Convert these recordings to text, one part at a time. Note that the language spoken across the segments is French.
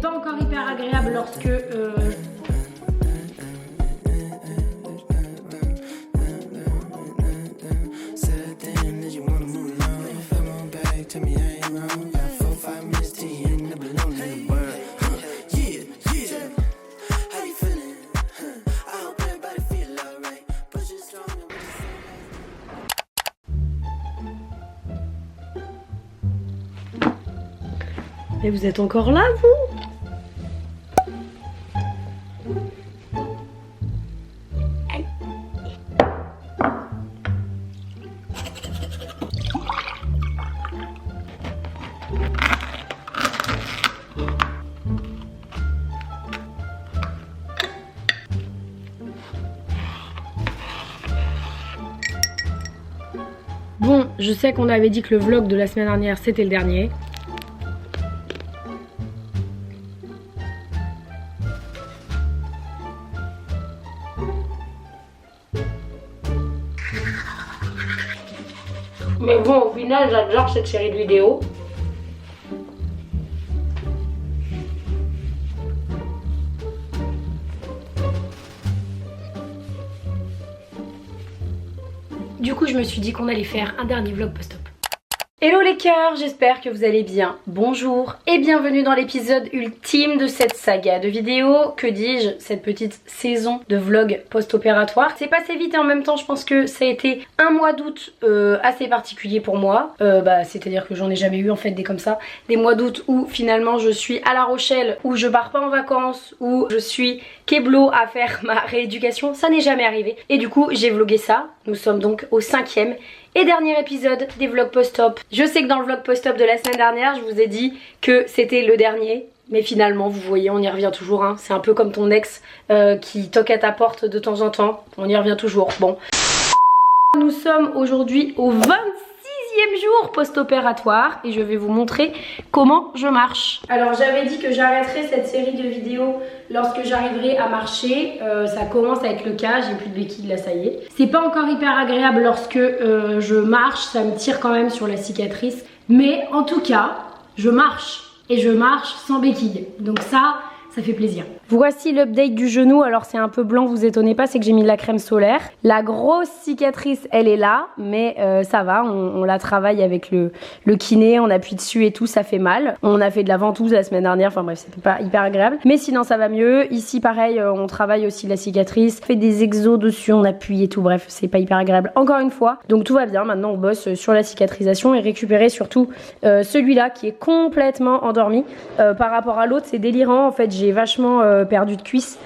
C'est pas encore hyper agréable lorsque Et vous êtes encore là, vous? Bon, je sais qu'on avait dit que le vlog de la semaine dernière c'était le dernier. Mais bon, au final, j'adore cette série de vidéos. Du coup, je me suis dit qu'on allait faire un dernier vlog post-op. Hello les cœurs, j'espère que vous allez bien. Bonjour et bienvenue dans l'épisode ultime de cette saga de vidéos, que dis-je, cette petite saison de vlog post-opératoire. C'est passé vite et en même temps je pense que ça a été un mois d'août assez particulier pour moi. C'est-à-dire que j'en ai jamais eu en fait des comme ça. Des mois d'août où finalement je suis à La Rochelle, où je pars pas en vacances, où je suis keblo à faire ma rééducation, ça n'est jamais arrivé. Et du coup j'ai vlogué ça, nous sommes donc au 5e et dernier épisode des vlogs post-op. Je sais que dans le vlog post-op de la semaine dernière, je vous ai dit que c'était le dernier. Mais finalement, vous voyez, on y revient toujours. Hein. C'est un peu comme ton ex qui toque à ta porte de temps en temps. On y revient toujours. Bon. Nous sommes aujourd'hui au 26e jour post-opératoire et je vais vous montrer comment je marche. Alors j'avais dit que j'arrêterais cette série de vidéos lorsque j'arriverai à marcher. Ça commence à être le cas, j'ai plus de béquilles là, ça y est. C'est pas encore hyper agréable lorsque je marche, ça me tire quand même sur la cicatrice. Mais en tout cas, je marche et je marche sans béquilles. Donc ça fait plaisir. Voici l'update du genou. Alors c'est un peu blanc, vous étonnez pas, c'est que j'ai mis de la crème solaire. La grosse cicatrice, elle est là, mais ça va, on la travaille avec le kiné, on appuie dessus et tout, ça fait mal. On a fait de la ventouse la semaine dernière, enfin bref, c'était pas hyper agréable. Mais sinon ça va mieux. Ici pareil, on travaille aussi la cicatrice, on fait des exos dessus, on appuie et tout, bref, c'est pas hyper agréable encore une fois. Donc tout va bien, maintenant on bosse sur la cicatrisation et récupérer surtout celui-là qui est complètement endormi. Par rapport à l'autre, c'est délirant, en fait j'ai vachement perdu de cuisses.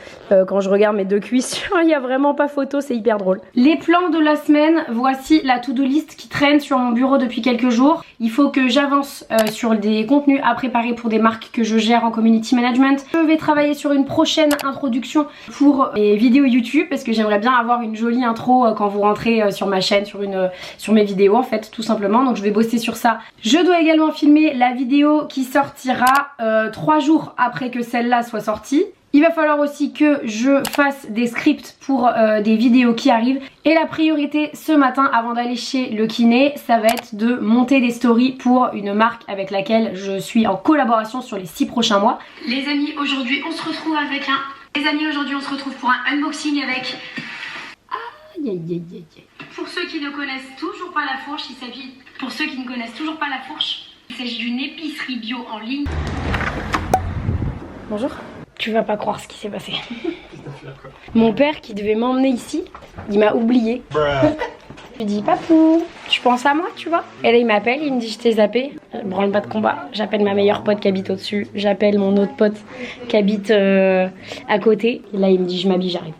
Quand je regarde mes deux cuisses, il n'y a vraiment pas photo, c'est hyper drôle. Les plans de la semaine, voici la to-do list qui traîne sur mon bureau depuis quelques jours. Il faut que j'avance sur des contenus à préparer pour des marques que je gère en community management. Je vais travailler sur une prochaine introduction pour mes vidéos YouTube parce que j'aimerais bien avoir une jolie intro quand vous rentrez sur ma chaîne, sur mes vidéos en fait, tout simplement. Donc je vais bosser sur ça. Je dois également filmer la vidéo qui sortira 3 jours après que celle-là soit sortie. Il va falloir aussi que je fasse des scripts pour des vidéos qui arrivent. Et la priorité ce matin avant d'aller chez le kiné, ça va être de monter des stories pour une marque avec laquelle je suis en collaboration sur les 6 prochains mois. Les amis, aujourd'hui on se retrouve pour un unboxing avec... Aïe aïe aïe aïe aïe. Pour ceux qui ne connaissent toujours pas la fourche, il s'agit d'une épicerie bio en ligne. Bonjour. Tu vas pas croire ce qui s'est passé. Mon père qui devait m'emmener ici, il m'a oublié. Je lui dis papou, tu penses à moi, tu vois. Et là il m'appelle, il me dit je t'ai zappé. Branle pas de combat. J'appelle ma meilleure pote qui habite au-dessus. J'appelle mon autre pote qui habite à côté. Et là il me dit je m'habille, j'arrive.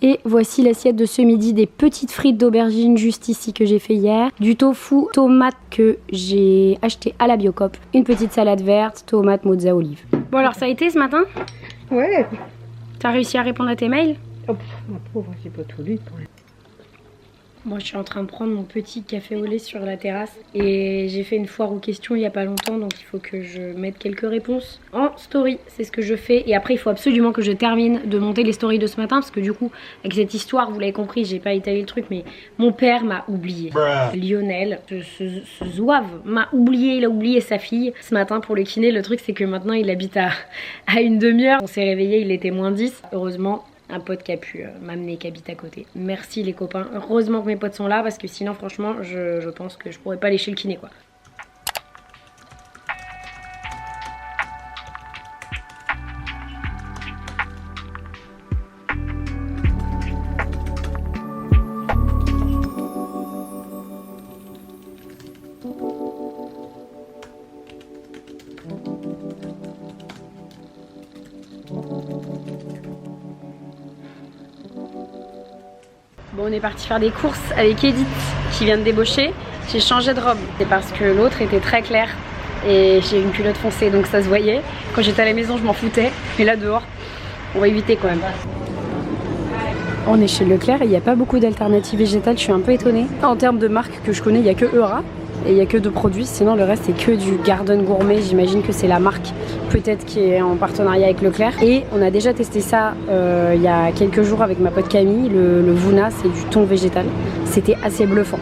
Et voici l'assiette de ce midi, des petites frites d'aubergine juste ici que j'ai fait hier, du tofu tomate que j'ai acheté à la Biocop, une petite salade verte, tomate, mozza, olive. Bon alors ça a été ce matin? Ouais. T'as réussi à répondre à tes mails? Oh, ma pauvre, j'ai pas tout lu. Moi je suis en train de prendre mon petit café au lait sur la terrasse et j'ai fait une foire aux questions il y a pas longtemps, donc il faut que je mette quelques réponses en story, c'est ce que je fais. Et après il faut absolument que je termine de monter les stories de ce matin parce que du coup avec cette histoire, vous l'avez compris, j'ai pas étalé le truc, mais mon père m'a oublié. Lionel, ce zouave m'a oublié, il a oublié sa fille ce matin pour le kiné. Le truc c'est que maintenant il habite à une demi-heure, on s'est réveillé, il était -10, heureusement. Un pote qui a pu m'amener, qui habite à côté. Merci les copains. Heureusement que mes potes sont là parce que sinon franchement je pense que je pourrais pas aller chez le kiné quoi. Bon, on est parti faire des courses avec Edith qui vient de débaucher. J'ai changé de robe. C'est parce que l'autre était très claire et j'ai une culotte foncée donc ça se voyait. Quand j'étais à la maison je m'en foutais. Mais là dehors, on va éviter quand même. On est chez Leclerc et il n'y a pas beaucoup d'alternatives végétales. Je suis un peu étonnée. En termes de marques que je connais, il n'y a que Eura. Et il n'y a que 2 produits, sinon le reste c'est que du Garden Gourmet. J'imagine que c'est la marque peut-être qui est en partenariat avec Leclerc. Et on a déjà testé ça il y a quelques jours avec ma pote Camille. Le Vuna, c'est du thon végétal. C'était assez bluffant.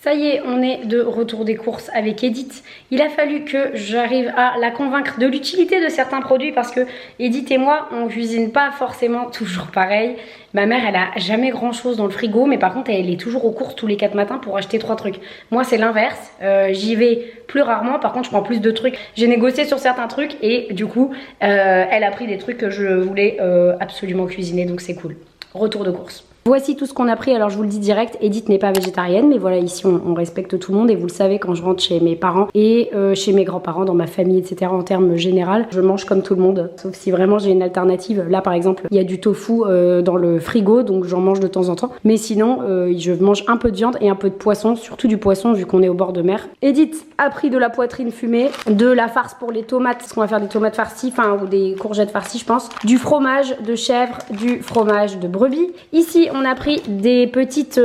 Ça y est, on est de retour des courses avec Edith. Il a fallu que j'arrive à la convaincre de l'utilité de certains produits parce que Edith et moi, on cuisine pas forcément toujours pareil. Ma mère, elle a jamais grand chose dans le frigo, mais par contre, elle est toujours aux courses tous les 4 matins pour acheter 3 trucs. Moi, c'est l'inverse. J'y vais plus rarement, par contre, je prends plus de trucs. J'ai négocié sur certains trucs et du coup, elle a pris des trucs que je voulais absolument cuisiner, donc c'est cool. Retour de course. Voici tout ce qu'on a pris, alors je vous le dis direct, Edith n'est pas végétarienne, mais voilà, ici on respecte tout le monde et vous le savez, quand je rentre chez mes parents et chez mes grands-parents, dans ma famille, etc. en termes général, je mange comme tout le monde, sauf si vraiment j'ai une alternative. Là par exemple, il y a du tofu dans le frigo, donc j'en mange de temps en temps, mais sinon je mange un peu de viande et un peu de poisson, surtout du poisson vu qu'on est au bord de mer. Edith a pris de la poitrine fumée, de la farce pour les tomates, parce qu'on va faire des tomates farcies, enfin ou des courgettes farcies je pense, du fromage de chèvre, du fromage de brebis. Ici on a pris des petites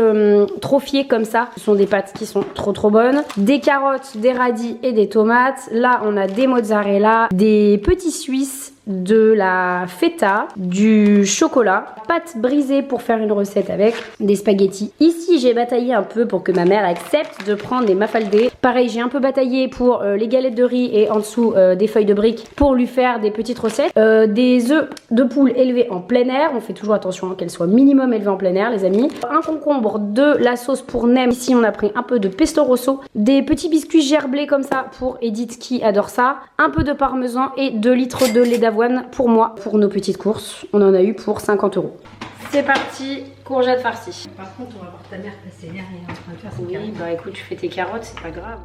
trophiées comme ça. Ce sont des pâtes qui sont trop bonnes. Des carottes, des radis et des tomates. Là, on a des mozzarella, des petits suisses, de la feta, du chocolat, pâte brisée pour faire une recette avec, des spaghettis. Ici, j'ai bataillé un peu pour que ma mère accepte de prendre des mafaldés. Pareil, j'ai un peu bataillé pour les galettes de riz et en dessous des feuilles de briques pour lui faire des petites recettes. Des œufs de poule élevés en plein air. On fait toujours attention qu'elles soient minimum élevées en plein air, les amis. Un concombre, de la sauce pour nem. Ici, on a pris un peu de pesto rosso. Des petits biscuits gerblés comme ça pour Edith qui adore ça. Un peu de parmesan et 2 litres de lait d'avoine pour moi, pour nos petites courses. On en a eu pour 50 €. C'est parti, courgettes farcies. Par contre, on va voir ta mère passer derrière en train de faire son Oui, bah écoute, tu fais tes carottes, c'est pas grave.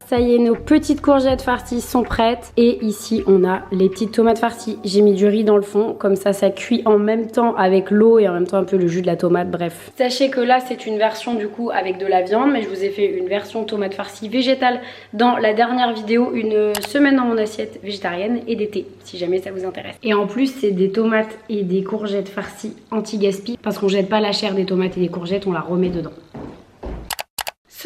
Ça y est, nos petites courgettes farcies sont prêtes. Et ici, on a les petites tomates farcies. J'ai mis du riz dans le fond. Comme ça cuit en même temps avec l'eau et en même temps un peu le jus de la tomate. Bref. Sachez que là, c'est une version du coup avec de la viande. Mais je vous ai fait une version tomate farcie végétale dans la dernière vidéo. Une semaine dans mon assiette végétarienne et d'été, si jamais ça vous intéresse. Et en plus, c'est des tomates et des courgettes farcies anti-gaspi. Parce qu'on jette pas la chair des tomates et des courgettes, on la remet dedans.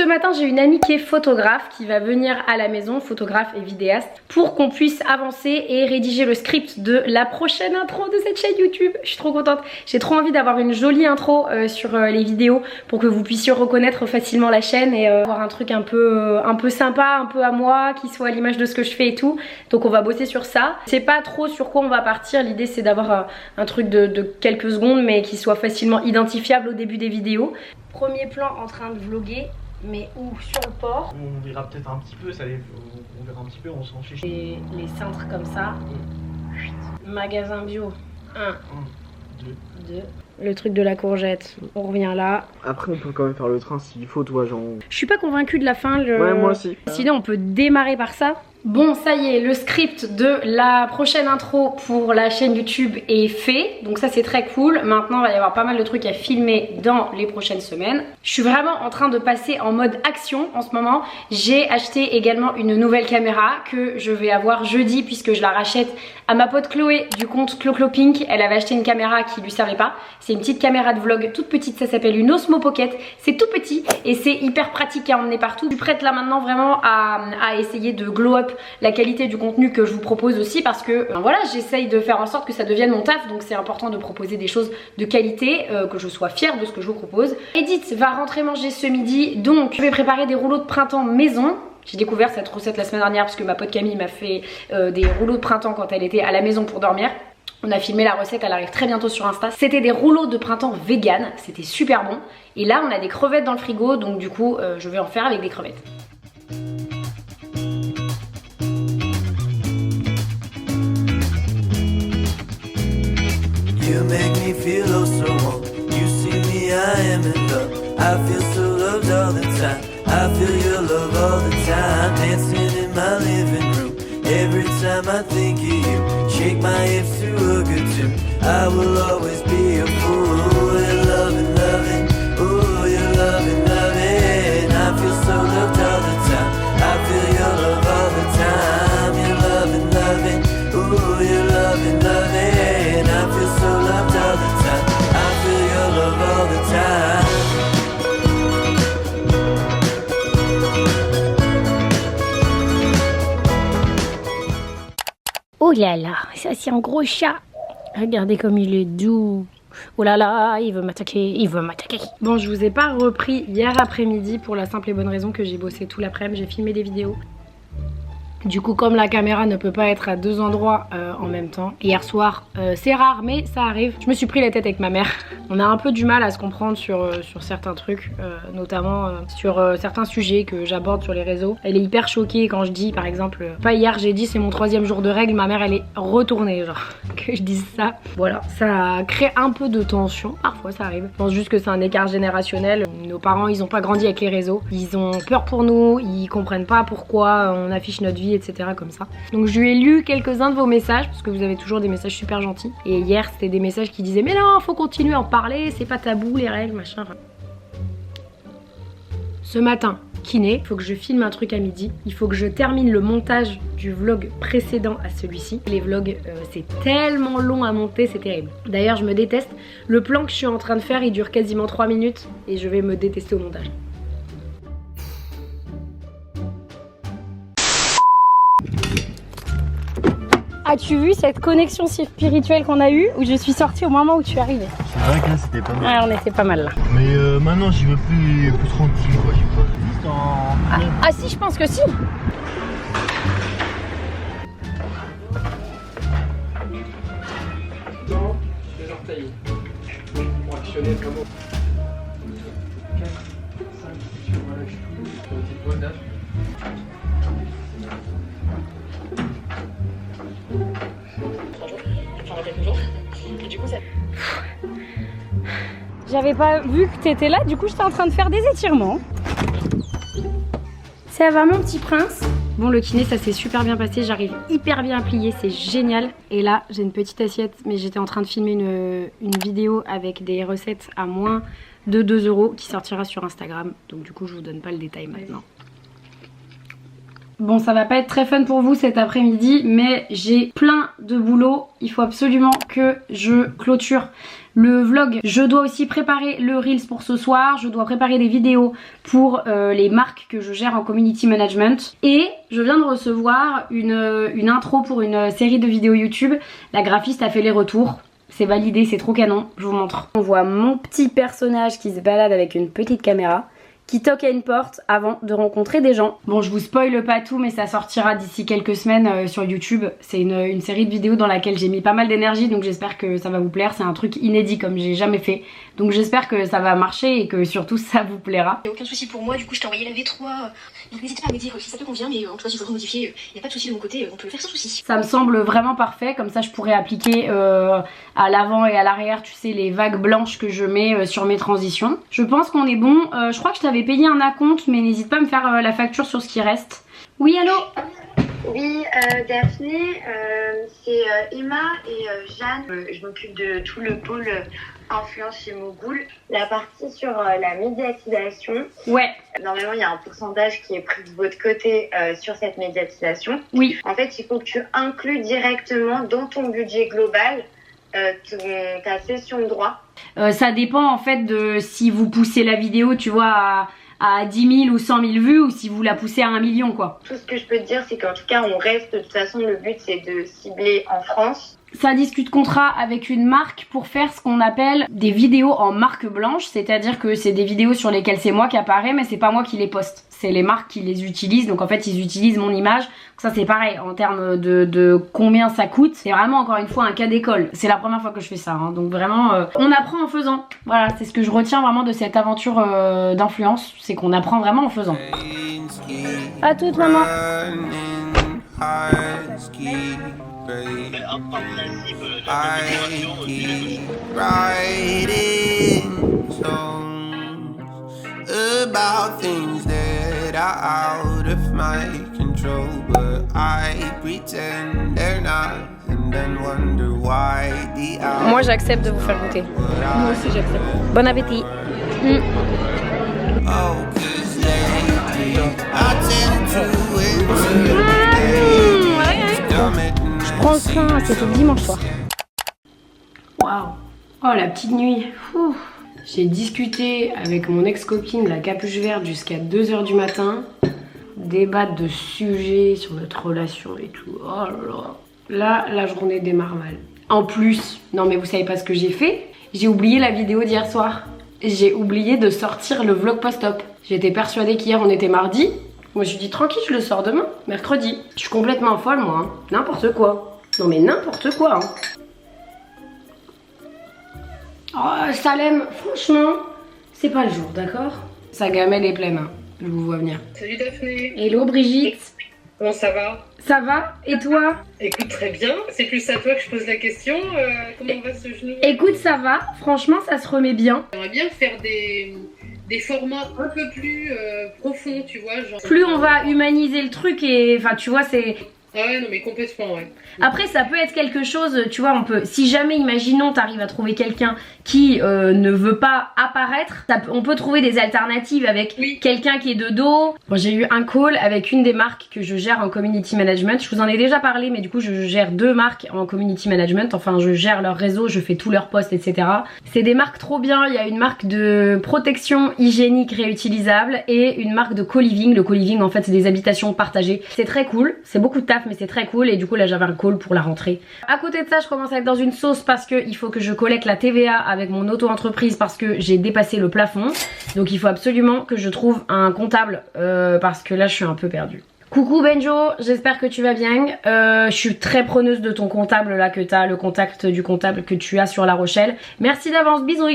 Ce matin j'ai une amie qui est photographe qui va venir à la maison, photographe et vidéaste, pour qu'on puisse avancer et rédiger le script de la prochaine intro de cette chaîne YouTube. Je suis trop contente, j'ai trop envie d'avoir une jolie intro sur les vidéos pour que vous puissiez reconnaître facilement la chaîne et avoir un truc un peu sympa, un peu à moi, qui soit à l'image de ce que je fais et tout. Donc on va bosser sur ça. Je sais pas trop sur quoi on va partir, l'idée c'est d'avoir un truc de quelques secondes mais qui soit facilement identifiable au début des vidéos. Premier plan en train de vlogger. Mais où? Sur le port. On verra peut-être un petit peu, on verra un petit peu, on s'en fiche. Et les cintres comme ça. Magasin bio. 1, 2. Le truc de la courgette. On revient là. Après on peut quand même faire le train s'il faut, toi genre. Je suis pas convaincue de la fin. Ouais, moi aussi. Sinon on peut démarrer par ça. Bon, ça y est, le script de la prochaine intro pour la chaîne YouTube est fait. Donc ça c'est très cool. Maintenant il va y avoir pas mal de trucs à filmer dans les prochaines semaines. Je suis vraiment en train de passer en mode action en ce moment. J'ai acheté également une nouvelle caméra que je vais avoir jeudi puisque je la rachète à ma pote Chloé du compte CloCloPink. Elle avait acheté une caméra qui lui servait pas. C'est une petite caméra de vlog toute petite, ça s'appelle une Osmo Pocket. C'est tout petit et c'est hyper pratique à emmener partout. Je suis prête là maintenant vraiment à essayer de glow up la qualité du contenu que je vous propose aussi parce que voilà, j'essaye de faire en sorte que ça devienne mon taf, donc c'est important de proposer des choses de qualité, que je sois fière de ce que je vous propose. Edith va rentrer manger ce midi, donc je vais préparer des rouleaux de printemps maison. J'ai découvert cette recette la semaine dernière parce que ma pote Camille m'a fait des rouleaux de printemps quand elle était à la maison pour dormir. On a filmé la recette, elle arrive très bientôt sur Insta. C'était des rouleaux de printemps vegan, c'était super bon. Et là on a des crevettes dans le frigo, donc du coup je vais en faire avec des crevettes. You make me feel oh so warm. You see me, I am in love. I feel so loved all the time. I feel your love all the time. Dancing in my living room. Every time I think of you, shake my hips to a good tune. I will always be a fool. You're loving, loving. Ooh, you're loving, loving. I feel so loved all the time. I feel your love all the time. You're loving, loving. Ooh, you're loving, loving. I feel so loved all the time. I feel your love all the time. Oh là là, ça c'est un gros chat. Regardez comme il est doux. Oh là là, il veut m'attaquer, il veut m'attaquer. Bon, je vous ai pas repris hier après-midi pour la simple et bonne raison que j'ai bossé tout l'après-midi, j'ai filmé des vidéos. Du coup, comme la caméra ne peut pas être à deux endroits en même temps, hier soir, c'est rare mais ça arrive. Je me suis pris la tête avec ma mère. On a un peu du mal à se comprendre sur certains trucs, notamment sur certains sujets que j'aborde sur les réseaux. Elle est hyper choquée quand je dis, par exemple, pas hier j'ai dit c'est mon 3e jour de règle, ma mère elle est retournée, genre, que je dise ça. Voilà, ça crée un peu de tension, parfois ça arrive. Je pense juste que c'est un écart générationnel. Nos parents, ils ont pas grandi avec les réseaux. Ils ont peur pour nous, ils comprennent pas pourquoi on affiche notre vie, etc. comme ça. Donc je lui ai lu quelques-uns de vos messages parce que vous avez toujours des messages super gentils. Et hier c'était des messages qui disaient mais non, faut continuer à en parler, c'est pas tabou les règles, machin. Ce matin, kiné, il faut que je filme un truc à midi. Il faut que je termine le montage du vlog précédent à celui-ci. Les vlogs, c'est tellement long à monter, c'est terrible. D'ailleurs, je me déteste. Le plan que je suis en train de faire, il dure quasiment 3 minutes et je vais me détester au montage. As-tu vu cette connexion spirituelle qu'on a eue où je suis sortie au moment où tu es arrivé? C'est vrai que là c'était pas mal. Ouais, on était pas mal là. Mais maintenant j'y vais plus tranquille quoi, j'y vais pas juste en... Ah si, je pense que si. Non, les orteils. Pour actionner vraiment. 4, 5, tu relâches tout. Une petite bonne date. J'avais pas vu que t'étais là, du coup j'étais en train de faire des étirements. Ça va mon petit prince? Bon, le kiné ça s'est super bien passé, j'arrive hyper bien à plier, c'est génial. Et là j'ai une petite assiette, mais j'étais en train de filmer une vidéo avec des recettes à moins de 2 € qui sortira sur Instagram. Donc du coup je vous donne pas le détail maintenant. Bon, ça va pas être très fun pour vous cet après-midi, mais j'ai plein de boulot. Il faut absolument que je clôture le vlog. Je dois aussi préparer le Reels pour ce soir. Je dois préparer des vidéos pour les marques que je gère en community management. Et je viens de recevoir une intro pour une série de vidéos YouTube. La graphiste a fait les retours. C'est validé, c'est trop canon. Je vous montre. On voit mon petit personnage qui se balade avec une petite caméra, qui toque à une porte avant de rencontrer des gens. Bon, je vous spoil pas tout, mais ça sortira d'ici quelques semaines sur YouTube. C'est une série de vidéos dans laquelle j'ai mis pas mal d'énergie, donc j'espère que ça va vous plaire. C'est un truc inédit comme j'ai jamais fait, donc j'espère que ça va marcher et que surtout ça vous plaira. Aucun souci pour moi, du coup je t'ai envoyé la V3, donc n'hésitez pas à me dire si ça te convient, mais en tout cas s'il faudra modifier, il n'y a pas de souci de mon côté, on peut le faire sans souci. Ça me semble vraiment parfait, comme ça je pourrais appliquer à l'avant et à l'arrière, tu sais, les vagues blanches que je mets sur mes transitions. Je pense qu'on est bon. Je crois que je t'avais payé un acompte, mais n'hésite pas à me faire la facture sur ce qui reste. Oui, allô? Oui, Daphné, c'est Emma et Jeanne. Je m'occupe de tout le pôle influence chez Mogul. La partie sur la médiatisation. Ouais. Normalement, il y a un pourcentage qui est pris de votre côté sur cette médiatisation. Oui. En fait, il faut que tu inclues directement dans ton budget global ta cession de droit. Ça dépend en fait de si vous poussez la vidéo, tu vois, à 10 000 ou 100 000 vues, ou si vous la poussez à 1 million, quoi. Tout ce que je peux te dire, c'est qu'en tout cas, on reste, de toute façon, le but, c'est de cibler en France. Ça discute contrat avec une marque pour faire ce qu'on appelle des vidéos en marque blanche, c'est-à-dire que c'est des vidéos sur lesquelles c'est moi qui apparaît, mais c'est pas moi qui les poste. C'est les marques qui les utilisent, donc en fait ils utilisent mon image. Ça c'est pareil, en termes de combien ça coûte, c'est vraiment encore une fois un cas d'école. C'est la première fois que je fais ça, hein. Donc vraiment on apprend en faisant. Voilà, c'est ce que je retiens vraiment de cette aventure d'influence, c'est qu'on apprend vraiment en faisant. À toute maman. About things that are out of my control, but I pretend they're not, and then wonder why the hour. Moi j'accepte de vous faire goûter. Moi aussi j'accepte. Bon appétit. Oh, 'cause lately I tend to Je prends le train, c'était dimanche soir. Waouh. Oh la petite nuit. Ouh. J'ai discuté avec mon ex-copine, la capuche verte, jusqu'à 2 h du matin. Débattre de sujets sur notre relation et tout. Oh là là. Là, la journée démarre mal. En plus, non mais vous savez pas ce que j'ai fait? J'ai oublié la vidéo d'hier soir. J'ai oublié de sortir le vlog post-op. J'étais persuadée qu'hier on était mardi. Moi je me suis dit tranquille, je le sors demain, mercredi. Je suis complètement folle moi, hein. N'importe quoi. Non mais n'importe quoi, hein. Oh, Salem, franchement, c'est pas le jour, d'accord? Sa gamelle est pleine, hein. Je vous vois venir. Salut Daphné. Hello Brigitte. Comment ça va? Ça va? Et toi? Écoute, très bien. C'est plus à toi que je pose la question. Comment va ce genou? Écoute, ça va. Franchement, ça se remet bien. J'aimerais bien faire des formats un peu plus profonds, tu vois. Genre... Plus on va humaniser le truc et... Enfin, tu vois, c'est... Ah ouais, non mais complètement, ouais. Après ça peut être quelque chose, tu vois, on peut, si jamais imaginons t'arrives à trouver quelqu'un qui ne veut pas apparaître, on peut trouver des alternatives avec quelqu'un qui est de dos. Bon, j'ai eu un call avec une des marques que je gère en community management, je vous en ai déjà parlé, mais du coup je gère 2 marques en community management, enfin je gère leur réseau, je fais tous leurs posts, etc. C'est des marques trop bien, il y a une marque de protection hygiénique réutilisable et une marque de co-living. Le co-living en fait c'est des habitations partagées, c'est très cool, c'est beaucoup de taf mais c'est très cool et du coup là j'avais un call pour la rentrée. À côté de ça je commence à être dans une sauce parce que il faut que je collecte la TVA avec mon auto-entreprise parce que j'ai dépassé le plafond, donc il faut absolument que je trouve un comptable parce que là je suis un peu perdue. Coucou Benjo, j'espère que tu vas bien. Je suis très preneuse de ton comptable là que t'as, le contact du comptable que tu as sur La Rochelle. Merci d'avance, bisous.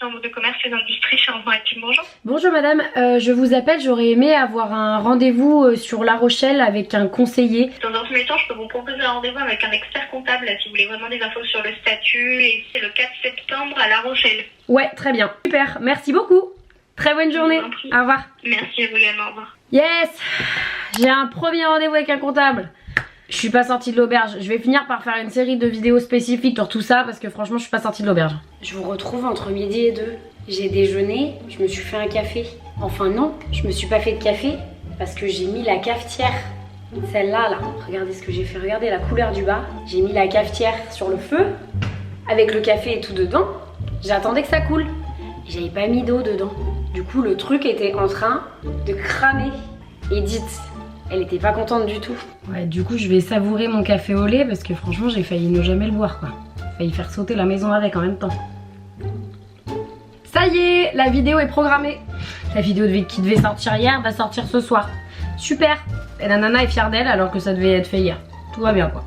Chambre de commerce et d'industrie, Charles-Maritime, bonjour. Bonjour madame, je vous appelle, j'aurais aimé avoir un rendez-vous sur La Rochelle avec un conseiller. Dans un premier temps, je peux vous proposer un rendez-vous avec un expert comptable si vous voulez vraiment des infos sur le statut, et c'est le 4 septembre à La Rochelle. Ouais, très bien, super, merci beaucoup. Très bonne journée, au revoir. Merci à vous également, au revoir. Yes, j'ai un premier rendez-vous avec un comptable. Je suis pas sortie de l'auberge. Je vais finir par faire une série de vidéos spécifiques sur tout ça parce que franchement je suis pas sortie de l'auberge. Je vous retrouve entre midi et 2. J'ai déjeuné, je me suis fait un café. Enfin non, je me suis pas fait de café. parce que j'ai mis la cafetière, celle-là, là. Regardez ce que j'ai fait, regardez la couleur du bas. J'ai mis la cafetière sur le feu, avec le café et tout dedans. J'attendais que ça coule. J'avais pas mis d'eau dedans. Du coup, le truc était en train de cramer. Edith, elle était pas contente du tout. Ouais, du coup, je vais savourer mon café au lait parce que franchement, j'ai failli ne jamais le boire, quoi. Failli faire sauter la maison avec en même temps. Ça y est, la vidéo est programmée. La vidéo qui devait sortir hier va sortir ce soir. Super. Et la nana est fière d'elle alors que ça devait être fait hier. Tout va bien, quoi.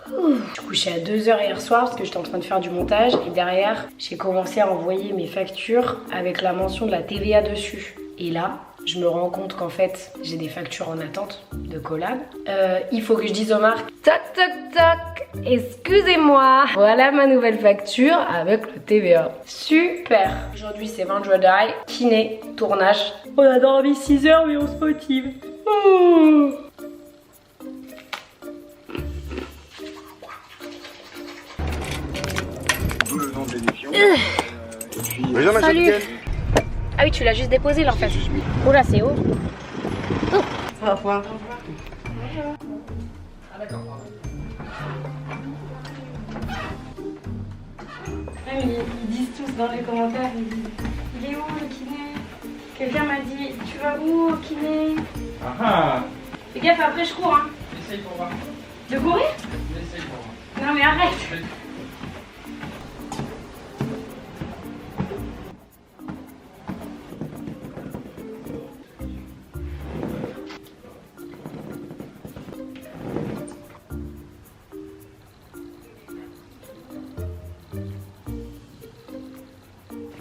Je suis couchée à 2h hier soir parce que j'étais en train de faire du montage. Et derrière, j'ai commencé à envoyer mes factures avec la mention de la TVA dessus. Et là, je me rends compte qu'en fait, j'ai des factures en attente de collab. Il faut que je dise aux marques, toc toc toc, excusez-moi. Voilà ma nouvelle facture avec le TVA. Super. Aujourd'hui, c'est vendredi, kiné, tournage. On a dormi 6 heures, mais on se motive. Le nom de l'émission. Salut. Ah oui, tu l'as juste déposé là en fait. Oh là, c'est haut. Au revoir. Ah d'accord. Ils disent tous dans les commentaires, ils disent, il est où le kiné? Quelqu'un m'a dit, tu vas où au kiné? Ah ah. Fais gaffe, après je cours hein. Essaye pour voir. De courir? Essaye pour voir. Non mais arrête.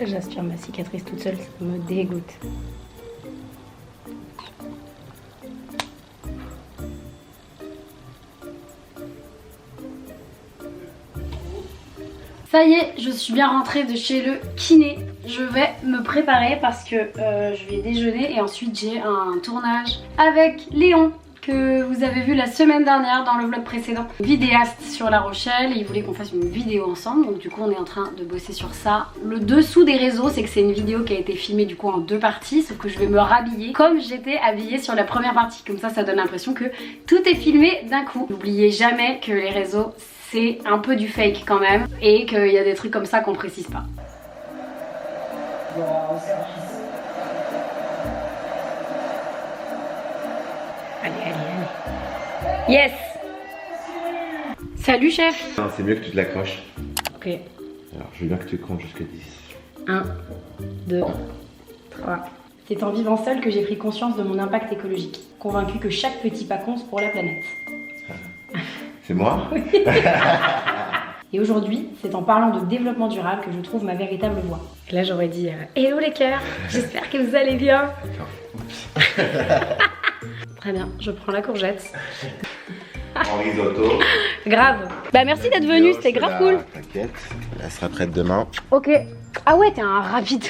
J'aspire ma cicatrice toute seule, ça me dégoûte. Ça y est, je suis bien rentrée de chez le kiné. Je vais me préparer parce que je vais déjeuner et ensuite j'ai un tournage avec Léon que vous avez vu la semaine dernière dans le vlog précédent. Vidéaste sur La Rochelle et il voulait qu'on fasse une vidéo ensemble, donc du coup on est en train de bosser sur ça. Le dessous des réseaux, c'est que c'est une vidéo qui a été filmée du coup en 2 parties, sauf que je vais me rhabiller comme j'étais habillée sur la première partie, comme ça ça donne l'impression que tout est filmé d'un coup. N'oubliez jamais que les réseaux c'est un peu du fake quand même et qu'il y a des trucs comme ça qu'on précise pas. Allez, allez, allez. Yes! Salut chef! Non, c'est mieux que tu te l'accroches. Ok. Alors, je veux bien que tu comptes jusqu'à 10. 1, 2, 3. C'est en vivant seul que j'ai pris conscience de mon impact écologique. Convaincu que chaque petit pas compte pour la planète. C'est moi? Et aujourd'hui, c'est en parlant de développement durable que je trouve ma véritable voix. Et là, j'aurais dit hello les cœurs, j'espère que vous allez bien. Très bien, je prends la courgette. En risotto. Grave. Bah merci d'être venu, c'était grave cool. T'inquiète, elle sera prête demain. Ok. Ah ouais, t'es un rapide.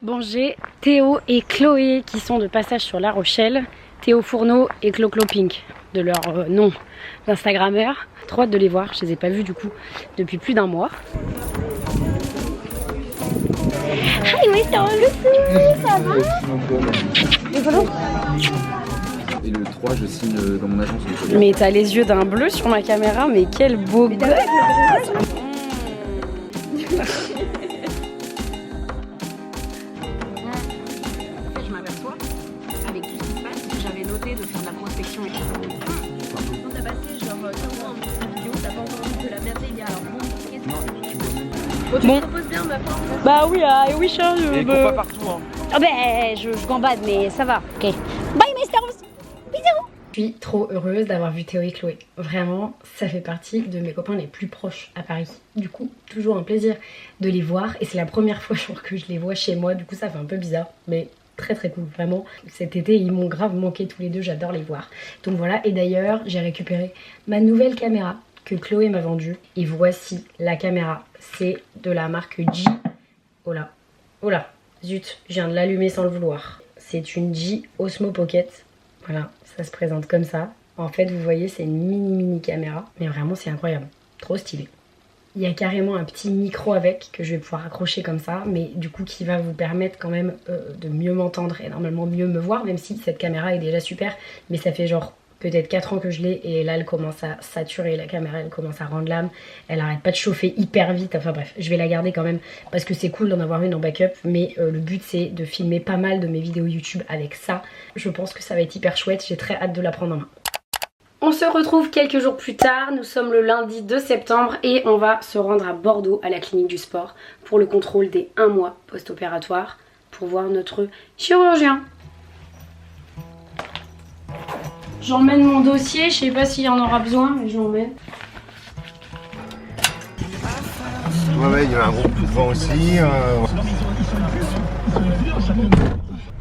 Bon, j'ai Théo et Chloé qui sont de passage sur La Rochelle. Théo Fourneau et Clo-Clo Pink, de leur nom d'Instagrammeur. Trop hâte de les voir, je les ai pas vus du coup depuis plus d'1 mois. Hi Mr. Lucie, ça va? Rigolo. Et le 3, je signe dans mon agence. Mais t'as les yeux d'un bleu sur ma caméra, mais quel beau gosse. Je m'aperçois, avec tout ce qui se passe, que j'avais noté de faire de la prospection et tout. T'as passé genre 15 mois en petite vidéo, t'as pas encore envie de la merder, il y a alors bon, qu'est-ce que tu veux? Bon. Tu proposes bien ma part. Bah oui, I wish hein, Et cours pas partout hein. Ah ben, je gambade, mais ça va. Ok. Bye, Mr. Bisous. Je suis trop heureuse d'avoir vu Théo et Chloé. Vraiment, ça fait partie de mes copains les plus proches à Paris. Du coup, toujours un plaisir de les voir. Et c'est la première fois que je les vois chez moi. Du coup, ça fait un peu bizarre, mais très très cool. Vraiment, cet été, ils m'ont grave manqué tous les deux. J'adore les voir. Donc voilà. Et d'ailleurs, j'ai récupéré ma nouvelle caméra que Chloé m'a vendue. Et voici la caméra. C'est de la marque G. Oh là. Oh là. Zut, je viens de l'allumer sans le vouloir. C'est une G Osmo Pocket. Voilà, ça se présente comme ça. En fait, vous voyez, c'est une mini caméra. Mais vraiment, c'est incroyable. Trop stylé. Il y a carrément un petit micro avec que je vais pouvoir accrocher comme ça, mais du coup qui va vous permettre quand même de mieux m'entendre et normalement mieux me voir, même si cette caméra est déjà super, mais ça fait genre peut-être 4 ans que je l'ai et là elle commence à saturer, la caméra elle commence à rendre l'âme, elle arrête pas de chauffer hyper vite, enfin bref, je vais la garder quand même parce que c'est cool d'en avoir une en backup, mais le but c'est de filmer pas mal de mes vidéos YouTube avec ça. Je pense que ça va être hyper chouette, j'ai très hâte de la prendre en main. On se retrouve quelques jours plus tard, nous sommes le lundi 2 septembre et on va se rendre à Bordeaux à la clinique du sport pour le contrôle des 1 mois post-opératoire pour voir notre chirurgien. J'emmène mon dossier, je sais pas s'il y en aura besoin mais j'emmène. Ouais, il y a un gros coup de vent aussi.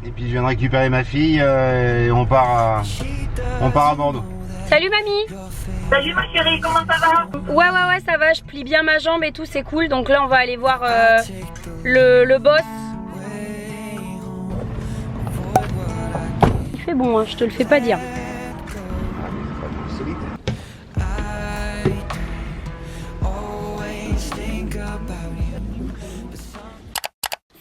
Et puis je viens de récupérer ma fille et on part à Bordeaux. Salut mamie! Salut ma chérie, comment ça va? Ouais ça va, je plie bien ma jambe et tout, c'est cool. Donc là on va aller voir le boss. Il fait bon hein, je te le fais pas dire.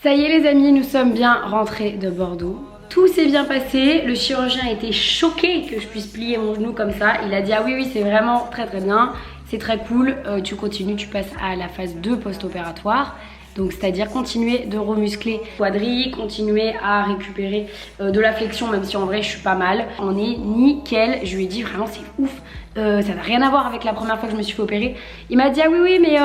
Ça y est les amis, nous sommes bien rentrés de Bordeaux. Tout s'est bien passé, le chirurgien était choqué que je puisse plier mon genou comme ça. Il a dit ah oui c'est vraiment très bien, c'est très cool, tu continues, tu passes à la phase 2 post-opératoire. Donc c'est-à-dire continuer de remuscler quadri, continuer à récupérer de la flexion, même si en vrai je suis pas mal. On est nickel, je lui ai dit vraiment c'est ouf, ça n'a rien à voir avec la première fois que je me suis fait opérer. Il m'a dit ah oui mais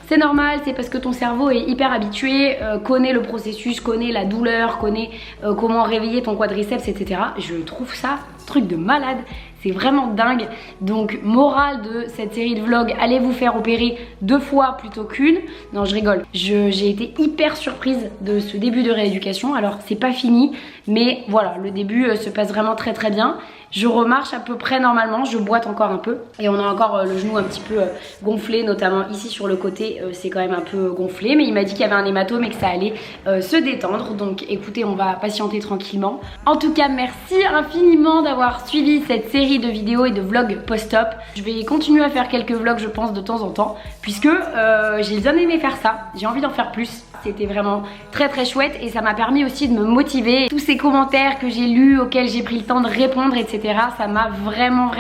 c'est normal, c'est parce que ton cerveau est hyper habitué, connaît le processus, connaît la douleur, connaît comment réveiller ton quadriceps, etc. Je trouve ça truc de malade, c'est vraiment dingue. Donc morale de cette série de vlogs, allez vous faire opérer 2 fois plutôt qu'une. Non je rigole, j'ai été hyper surprise de ce début de rééducation. Alors c'est pas fini mais voilà, le début se passe vraiment très bien. Je remarche à peu près normalement, je boite encore un peu et on a encore le genou un petit peu gonflé, notamment ici sur le côté, c'est quand même un peu gonflé, mais il m'a dit qu'il y avait un hématome et que ça allait se détendre. Donc écoutez, on va patienter tranquillement. En tout cas merci infiniment d'avoir suivi cette série de vidéos et de vlogs post-op. Je vais continuer à faire quelques vlogs je pense de temps en temps, puisque j'ai bien aimé faire ça, j'ai envie d'en faire plus. C'était vraiment très chouette et ça m'a permis aussi de me motiver. Tous ces commentaires que j'ai lus, auxquels j'ai pris le temps de répondre, etc. Ça m'a vraiment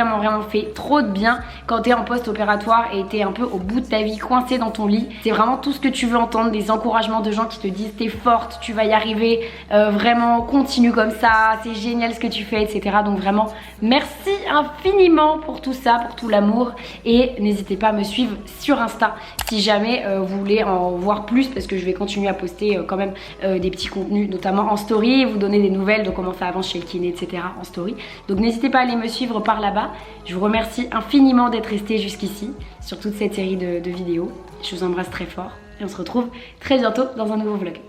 fait trop de bien quand t'es en post-opératoire et t'es un peu au bout de ta vie, coincé dans ton lit. C'est vraiment tout ce que tu veux entendre, des encouragements de gens qui te disent t'es forte, tu vas y arriver, vraiment continue comme ça, c'est génial ce que tu fais, etc. Donc vraiment merci infiniment pour tout ça, pour tout l'amour et n'hésitez pas à me suivre sur Insta si jamais vous voulez en voir plus, parce que je vais continuer à poster quand même des petits contenus, notamment en story, vous donner des nouvelles de comment ça avance chez le kiné, etc. en story. Donc n'hésitez pas à aller me suivre par là-bas. Je vous remercie infiniment d'être resté jusqu'ici sur toute cette série de vidéos. Je vous embrasse très fort et on se retrouve très bientôt dans un nouveau vlog.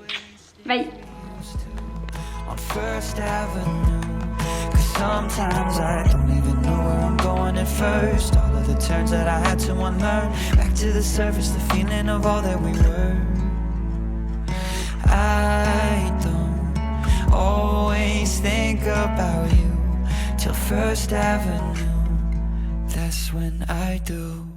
Bye. Sometimes I don't even know where I'm going at first. All of the turns that I had to unlearn. Back to the surface, the feeling of all that we were. I don't always think about you till First Avenue. That's when I do.